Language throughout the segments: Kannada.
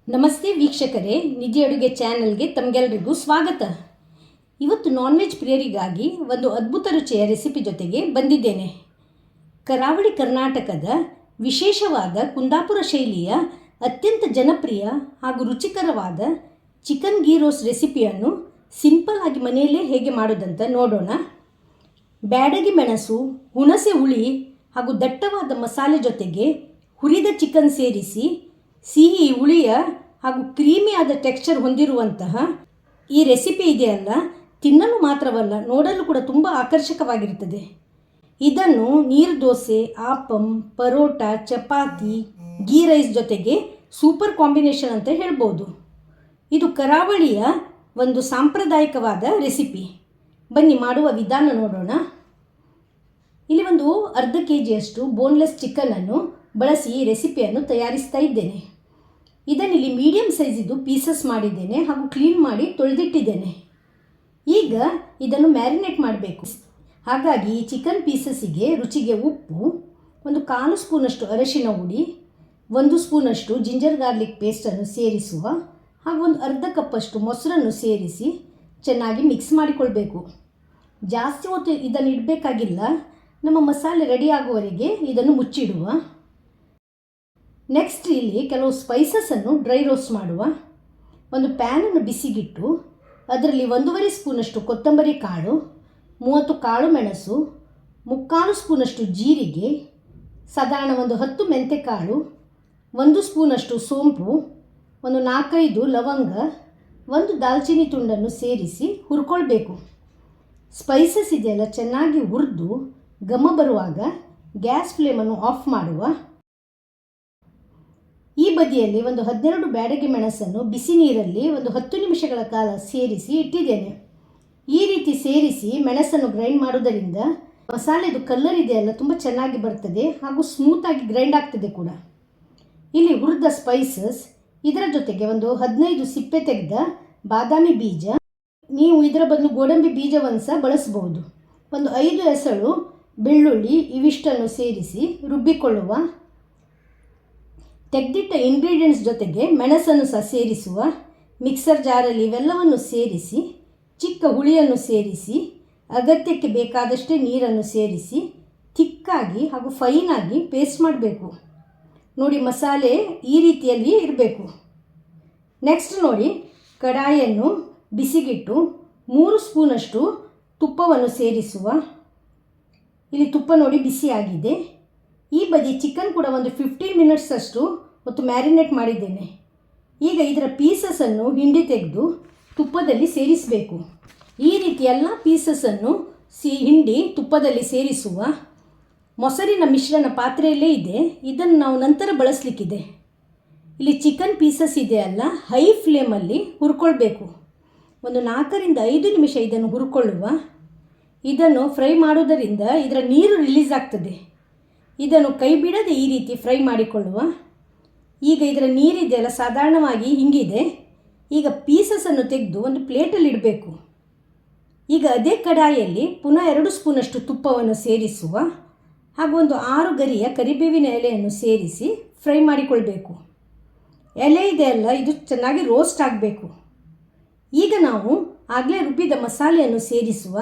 ನಮಸ್ತೆ ವೀಕ್ಷಕರೇ, ನಿಜ ಅಡುಗೆ ಚಾನೆಲ್ಗೆ ತಮಗೆಲ್ಲರಿಗೂ ಸ್ವಾಗತ. ಇವತ್ತು ನಾನ್ ವೆಜ್ ಪ್ರಿಯರಿಗಾಗಿ ಒಂದು ಅದ್ಭುತ ರುಚಿಯ ರೆಸಿಪಿ ಜೊತೆಗೆ ಬಂದಿದ್ದೇನೆ. ಕರಾವಳಿ ಕರ್ನಾಟಕದ ವಿಶೇಷವಾದ ಕುಂದಾಪುರ ಶೈಲಿಯ ಅತ್ಯಂತ ಜನಪ್ರಿಯ ಹಾಗೂ ರುಚಿಕರವಾದ ಚಿಕನ್ ಗೀ ರೋಸ್ಟ್ ರೆಸಿಪಿಯನ್ನು ಸಿಂಪಲ್ ಆಗಿ ಮನೆಯಲ್ಲೇ ಹೇಗೆ ಮಾಡೋದಂತ ನೋಡೋಣ. ಬ್ಯಾಡಗಿ ಮೆಣಸು, ಹುಣಸೆ ಹುಳಿ ಹಾಗೂ ದಟ್ಟವಾದ ಮಸಾಲೆ ಜೊತೆಗೆ ಹುರಿದ ಚಿಕನ್ ಸೇರಿಸಿ ಸಿಹಿ, ಹುಳಿಯ ಹಾಗೂ ಕ್ರೀಮಿಯಾದ ಟೆಕ್ಸ್ಚರ್ ಹೊಂದಿರುವಂತಹ ಈ ರೆಸಿಪಿ ಇದೆಯಲ್ಲ, ತಿನ್ನಲು ಮಾತ್ರವಲ್ಲ, ನೋಡಲು ಕೂಡ ತುಂಬ ಆಕರ್ಷಕವಾಗಿರುತ್ತದೆ. ಇದನ್ನು ನೀರು ದೋಸೆ, ಆಪಂ, ಪರೋಟ, ಚಪಾತಿ, ಗೀ ರೈಸ್ ಜೊತೆಗೆ ಸೂಪರ್ ಕಾಂಬಿನೇಷನ್ ಅಂತ ಹೇಳ್ಬೋದು. ಇದು ಕರಾವಳಿಯ ಒಂದು ಸಾಂಪ್ರದಾಯಿಕವಾದ ರೆಸಿಪಿ. ಬನ್ನಿ ಮಾಡುವ ವಿಧಾನ ನೋಡೋಣ. ಇಲ್ಲಿ ಒಂದು ಅರ್ಧ ಕೆಜಿಯಷ್ಟು ಬೋನ್ಲೆಸ್ ಚಿಕನನ್ನು ಬಳಸಿ ಈ ರೆಸಿಪಿಯನ್ನು ತಯಾರಿಸ್ತಾ ಇದ್ದೇನೆ. ಇದನ್ನಿಲ್ಲಿ ಮೀಡಿಯಮ್ ಸೈಜಿದ್ದು ಪೀಸಸ್ ಮಾಡಿದ್ದೇನೆ ಹಾಗೂ ಕ್ಲೀನ್ ಮಾಡಿ ತೊಳೆದಿಟ್ಟಿದ್ದೇನೆ. ಈಗ ಇದನ್ನು ಮ್ಯಾರಿನೇಟ್ ಮಾಡಬೇಕು. ಹಾಗಾಗಿ ಈ ಚಿಕನ್ ಪೀಸಸ್ಸಿಗೆ ರುಚಿಗೆ ಉಪ್ಪು, ಒಂದು 1/4 ಸ್ಪೂನಷ್ಟು ಅರಿಶಿನ ಹುಡಿ, 1 ಸ್ಪೂನಷ್ಟು ಜಿಂಜರ್ ಗಾರ್ಲಿಕ್ ಪೇಸ್ಟನ್ನು ಸೇರಿಸುವ ಹಾಗೂ ಒಂದು ಅರ್ಧ ಕಪ್ಪಷ್ಟು ಮೊಸರನ್ನು ಸೇರಿಸಿ ಚೆನ್ನಾಗಿ ಮಿಕ್ಸ್ ಮಾಡಿಕೊಳ್ಬೇಕು. ಜಾಸ್ತಿ ಹೊತ್ತು ಇದನ್ನು ಇಡಬೇಕಾಗಿಲ್ಲ. ನಮ್ಮ ಮಸಾಲೆ ರೆಡಿ ಆಗುವವರೆಗೆ ಇದನ್ನು ಮುಚ್ಚಿಡುವ. ನೆಕ್ಸ್ಟ್ ಇಲ್ಲಿ ಕೆಲವು ಸ್ಪೈಸಸನ್ನು ಡ್ರೈ ರೋಸ್ಟ್ ಮಾಡುವ. ಒಂದು ಪ್ಯಾನನ್ನು ಬಿಸಿಗಿಟ್ಟು ಅದರಲ್ಲಿ 1.5 ಸ್ಪೂನಷ್ಟು ಕೊತ್ತಂಬರಿ ಕಾಳು, 30 ಕಾಳು ಮೆಣಸು, 3/4 ಸ್ಪೂನಷ್ಟು ಜೀರಿಗೆ, ಸಾಧಾರಣ ಒಂದು 10 ಮೆಂತೆಕಾಳು, 1 ಸ್ಪೂನಷ್ಟು ಸೋಂಪು, ಒಂದು 4-5 ಲವಂಗ, 1 ದಾಲ್ಚಿನ್ನಿ ತುಂಡನ್ನು ಸೇರಿಸಿ ಹುರ್ಕೊಳ್ಬೇಕು. ಸ್ಪೈಸಸ್ ಇದೆಯಲ್ಲ ಚೆನ್ನಾಗಿ ಹುರಿದು ಘಮ ಬರುವಾಗ ಗ್ಯಾಸ್ ಫ್ಲೇಮನ್ನು ಆಫ್ ಮಾಡುವ. ಈ ಬದಿಯಲ್ಲಿ ಒಂದು 12 ಬ್ಯಾಡಗಿ ಮೆಣಸನ್ನು ಬಿಸಿ ನೀರಲ್ಲಿ ಒಂದು 10 ನಿಮಿಷಗಳ ಕಾಲ ಸೇರಿಸಿ ಇಟ್ಟಿದ್ದೇನೆ. ಈ ರೀತಿ ಸೇರಿಸಿ ಮೆಣಸನ್ನು ಗ್ರೈಂಡ್ ಮಾಡೋದರಿಂದ ಮಸಾಲೆದು ಕಲರ್ ಇದೆಯಲ್ಲ ತುಂಬ ಚೆನ್ನಾಗಿ ಬರ್ತದೆ ಹಾಗೂ ಸ್ಮೂತಾಗಿ ಗ್ರೈಂಡ್ ಆಗ್ತದೆ ಕೂಡ. ಇಲ್ಲಿ ಹುರಿದ ಸ್ಪೈಸಸ್, ಇದರ ಜೊತೆಗೆ ಒಂದು 15 ಸಿಪ್ಪೆ ತೆಗೆದ ಬಾದಾಮಿ ಬೀಜ, ನೀವು ಇದರ ಬದಲು ಗೋಡಂಬಿ ಬೀಜವನ್ನು ಸಹ ಬಳಸಬಹುದು, ಒಂದು 5 ಎಸಳು ಬೆಳ್ಳುಳ್ಳಿ, ಇವಿಷ್ಟನ್ನು ಸೇರಿಸಿ ರುಬ್ಬಿಕೊಳ್ಳುವ. ತೆಗೆದಿಟ್ಟ ಇಂಗ್ರೀಡಿಯೆಂಟ್ಸ್ ಜೊತೆಗೆ ಮೆಣಸನ್ನು ಸಹ ಸೇರಿಸುವ. ಮಿಕ್ಸರ್ ಜಾರಲ್ಲಿ ಇವೆಲ್ಲವನ್ನು ಸೇರಿಸಿ ಚಿಕ್ಕ ಹುಳಿಯನ್ನು ಸೇರಿಸಿ ಅಗತ್ಯಕ್ಕೆ ಬೇಕಾದಷ್ಟೇ ನೀರನ್ನು ಸೇರಿಸಿ ಥಿಕ್ಕಾಗಿ ಹಾಗೂ ಫೈನಾಗಿ ಪೇಸ್ಟ್ ಮಾಡಬೇಕು. ನೋಡಿ, ಮಸಾಲೆ ಈ ರೀತಿಯಲ್ಲಿ ಇರಬೇಕು. ನೆಕ್ಸ್ಟ್ ನೋಡಿ, ಕಡಾಯಿಯನ್ನು ಬಿಸಿಗಿಟ್ಟು 3 ಸ್ಪೂನಷ್ಟು ತುಪ್ಪವನ್ನು ಸೇರಿಸುವ. ಇಲ್ಲಿ ತುಪ್ಪ ನೋಡಿ ಬಿಸಿಯಾಗಿದೆ. ಈ ಬದಿ ಚಿಕನ್ ಕೂಡ ಒಂದು 15 ಮಿನಿಟ್ಸ್ ಅಷ್ಟು ಹೊತ್ತು ಮ್ಯಾರಿನೇಟ್ ಮಾಡಿದ್ದೇನೆ. ಈಗ ಇದರ ಪೀಸಸನ್ನು ಹಿಂಡಿ ತೆಗೆದು ತುಪ್ಪದಲ್ಲಿ ಸೇರಿಸಬೇಕು. ಈ ರೀತಿ ಎಲ್ಲ ಪೀಸಸನ್ನು ಹಿಂಡಿ ತುಪ್ಪದಲ್ಲಿ ಸೇರಿಸುವ. ಮೊಸರಿನ ಮಿಶ್ರಣ ಪಾತ್ರೆಯಲ್ಲೇ ಇದೆ, ಇದನ್ನು ನಾವು ನಂತರ ಬಳಸಲಿಕ್ಕಿದೆ. ಇಲ್ಲಿ ಚಿಕನ್ ಪೀಸಸ್ ಇದೆಯಲ್ಲ, ಹೈ ಫ್ಲೇಮಲ್ಲಿ ಹುರ್ಕೊಳ್ಬೇಕು. ಒಂದು 4-5 ನಿಮಿಷ ಇದನ್ನು ಹುರ್ಕೊಳ್ಳುವ. ಇದನ್ನು ಫ್ರೈ ಮಾಡೋದರಿಂದ ಇದರ ನೀರು ರಿಲೀಸ್ ಆಗ್ತದೆ. ಇದನ್ನು ಕೈ ಬಿಡದೆ ಈ ರೀತಿ ಫ್ರೈ ಮಾಡಿಕೊಳ್ಳುವ. ಈಗ ಇದರ ನೀರಿದೆಯಲ್ಲ ಸಾಧಾರಣವಾಗಿ ಹಿಂಗಿದೆ. ಈಗ ಪೀಸಸನ್ನು ತೆಗೆದು ಒಂದು ಪ್ಲೇಟಲ್ಲಿ ಇಡಬೇಕು. ಈಗ ಅದೇ ಕಡಾಯಿಯಲ್ಲಿ ಪುನಃ 2 ಸ್ಪೂನಷ್ಟು ತುಪ್ಪವನ್ನು ಸೇರಿಸುವ ಹಾಗೂ ಒಂದು 6 ಗರಿಯ ಕರಿಬೇವಿನ ಎಲೆಯನ್ನು ಸೇರಿಸಿ ಫ್ರೈ ಮಾಡಿಕೊಳ್ಬೇಕು. ಎಲೆ ಇದೆಯಲ್ಲ, ಇದು ಚೆನ್ನಾಗಿ ರೋಸ್ಟ್ ಆಗಬೇಕು. ಈಗ ನಾವು ಆಗಲೇ ರುಬ್ಬಿದ ಮಸಾಲೆಯನ್ನು ಸೇರಿಸುವ.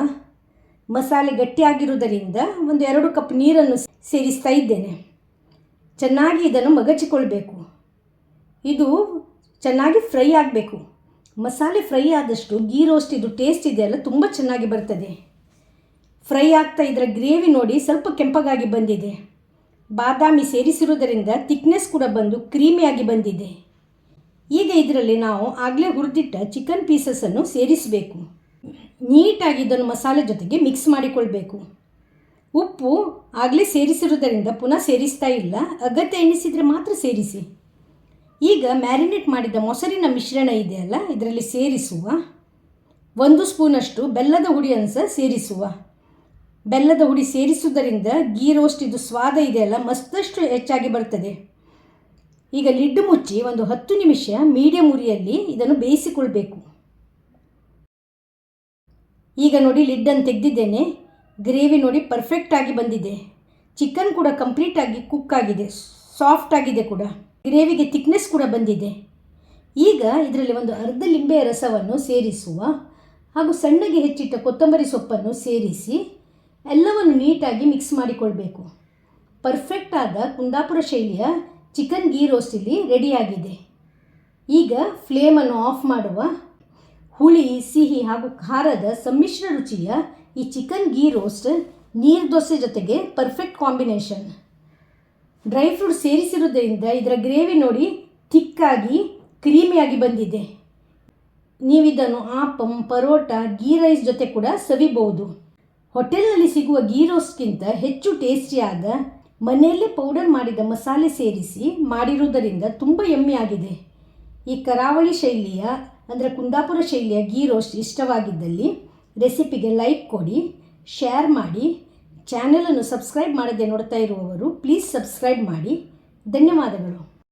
ಮಸಾಲೆ ಗಟ್ಟಿಯಾಗಿರುವುದರಿಂದ ಒಂದು 2 ಕಪ್ ನೀರನ್ನು ಸೇರಿಸ್ತಾ ಇದ್ದೇನೆ. ಚೆನ್ನಾಗಿ ಇದನ್ನು ಮಗಚಿಕೊಳ್ಬೇಕು. ಇದು ಚೆನ್ನಾಗಿ ಫ್ರೈ ಆಗಬೇಕು. ಮಸಾಲೆ ಫ್ರೈ ಆದಷ್ಟು ಗೀ ರೋಸ್ಟ್ ಇದು ಟೇಸ್ಟ್ ಇದೆಯಲ್ಲ ತುಂಬ ಚೆನ್ನಾಗಿ ಬರ್ತದೆ. ಫ್ರೈ ಆಗ್ತಾ ಇದರ ಗ್ರೇವಿ ನೋಡಿ ಸ್ವಲ್ಪ ಕೆಂಪಗಾಗಿ ಬಂದಿದೆ. ಬಾದಾಮಿ ಸೇರಿಸಿರುವುದರಿಂದ ಥಿಕ್ನೆಸ್ ಕೂಡ ಬಂದು ಕ್ರೀಮಿಯಾಗಿ ಬಂದಿದೆ. ಈಗ ಇದರಲ್ಲಿ ನಾವು ಆಗಲೇ ಹುರಿದಿಟ್ಟ ಚಿಕನ್ ಪೀಸಸನ್ನು ಸೇರಿಸಬೇಕು. ನೀಟಾಗಿ ಇದನ್ನು ಮಸಾಲೆ ಜೊತೆಗೆ ಮಿಕ್ಸ್ ಮಾಡಿಕೊಳ್ಬೇಕು. ಉಪ್ಪು ಆಗಲೇ ಸೇರಿಸಿರುವುದರಿಂದ ಪುನಃ ಸೇರಿಸ್ತಾ ಇಲ್ಲ, ಅಗತ್ಯ ಎನಿಸಿದರೆ ಮಾತ್ರ ಸೇರಿಸಿ. ಈಗ ಮ್ಯಾರಿನೇಟ್ ಮಾಡಿದ ಮೊಸರಿನ ಮಿಶ್ರಣ ಇದೆಯಲ್ಲ, ಇದರಲ್ಲಿ ಸೇರಿಸುವ. 1 ಸ್ಪೂನಷ್ಟು ಬೆಲ್ಲದ ಹುಡಿಯನ್ನು ಸಹ ಸೇರಿಸುವ. ಬೆಲ್ಲದ ಹುಡಿ ಸೇರಿಸುವುದರಿಂದ ಗೀ ರೋಸ್ಟ್ ಇದು ಸ್ವಾದ ಇದೆಯಲ್ಲ ಮತ್ತಷ್ಟು ಹೆಚ್ಚಾಗಿ ಬರ್ತದೆ. ಈಗ ಲಿಡ್ ಮುಚ್ಚಿ ಒಂದು 10 ನಿಮಿಷ ಮೀಡಿಯಮ್ ಉರಿಯಲ್ಲಿ ಇದನ್ನು ಬೇಯಿಸಿಕೊಳ್ಬೇಕು. ಈಗ ನೋಡಿ, ಲಿಡ್ಡನ್ನು ತೆಗೆದಿದ್ದೇನೆ. ಗ್ರೇವಿ ನೋಡಿ ಪರ್ಫೆಕ್ಟಾಗಿ ಬಂದಿದೆ. ಚಿಕನ್ ಕೂಡ ಕಂಪ್ಲೀಟಾಗಿ ಕುಕ್ ಆಗಿದೆ, ಸಾಫ್ಟ್ ಆಗಿದೆ ಕೂಡ. ಗ್ರೇವಿಗೆ ಥಿಕ್ನೆಸ್ ಕೂಡ ಬಂದಿದೆ. ಈಗ ಇದರಲ್ಲಿ ಒಂದು ಅರ್ಧ ಲಿಂಬೆಯ ರಸವನ್ನು ಸೇರಿಸುವ ಹಾಗೂ ಸಣ್ಣಗೆ ಹೆಚ್ಚಿಟ್ಟ ಕೊತ್ತಂಬರಿ ಸೊಪ್ಪನ್ನು ಸೇರಿಸಿ ಎಲ್ಲವನ್ನು ನೀಟಾಗಿ ಮಿಕ್ಸ್ ಮಾಡಿಕೊಳ್ಬೇಕು. ಪರ್ಫೆಕ್ಟ್ ಆದ ಕುಂದಾಪುರ ಶೈಲಿಯ ಚಿಕನ್ ಗೀ ರೋಸ್ಟ್ ಇಲ್ಲಿ ರೆಡಿಯಾಗಿದೆ. ಈಗ ಫ್ಲೇಮನ್ನು ಆಫ್ ಮಾಡುವ. ಹುಳಿ, ಸಿಹಿ ಹಾಗೂ ಖಾರದ ಸಮ್ಮಿಶ್ರ ರುಚಿಯ ಈ ಚಿಕನ್ ಗೀ ರೋಸ್ಟ್ ನೀರು ದೋಸೆ ಜೊತೆಗೆ ಪರ್ಫೆಕ್ಟ್ ಕಾಂಬಿನೇಷನ್. ಡ್ರೈ ಫ್ರೂಟ್ ಸೇರಿಸಿರುವುದರಿಂದ ಇದರ ಗ್ರೇವಿ ನೋಡಿ ಥಿಕ್ಕಾಗಿ ಕ್ರೀಮಿಯಾಗಿ ಬಂದಿದೆ. ನೀವಿದನ್ನು ಆಪಂ, ಪರೋಟ, ಗೀ ರೈಸ್ ಜೊತೆ ಕೂಡ ಸವಿಬಹುದು. ಹೋಟೆಲ್ನಲ್ಲಿ ಸಿಗುವ ಗೀ ರೋಸ್ಟ್ಗಿಂತ ಹೆಚ್ಚು ಟೇಸ್ಟಿಯಾದ ಮನೆಯಲ್ಲೇ ಪೌಡರ್ ಮಾಡಿದ ಮಸಾಲೆ ಸೇರಿಸಿ ಮಾಡಿರುವುದರಿಂದ ತುಂಬ ಯಮ್ಮಿ ಆಗಿದೆ. ಈ ಕರಾವಳಿ ಶೈಲಿಯ ಅಂದರೆ ಕುಂದಾಪುರ ಶೈಲಿಯ ಗೀ ರೋಸ್ಟ್ ಇಷ್ಟವಾಗಿದ್ದಲ್ಲಿ ರೆಸಿಪಿಗೆ ಲೈಕ್ ಕೊಡಿ, ಶೇರ್ ಮಾಡಿ. ಚಾನಲನ್ನು ಸಬ್ಸ್ಕ್ರೈಬ್ ಮಾಡದೆ ನೋಡ್ತಾ ಇರುವವರು ಪ್ಲೀಸ್ ಸಬ್ಸ್ಕ್ರೈಬ್ ಮಾಡಿ. ಧನ್ಯವಾದಗಳು.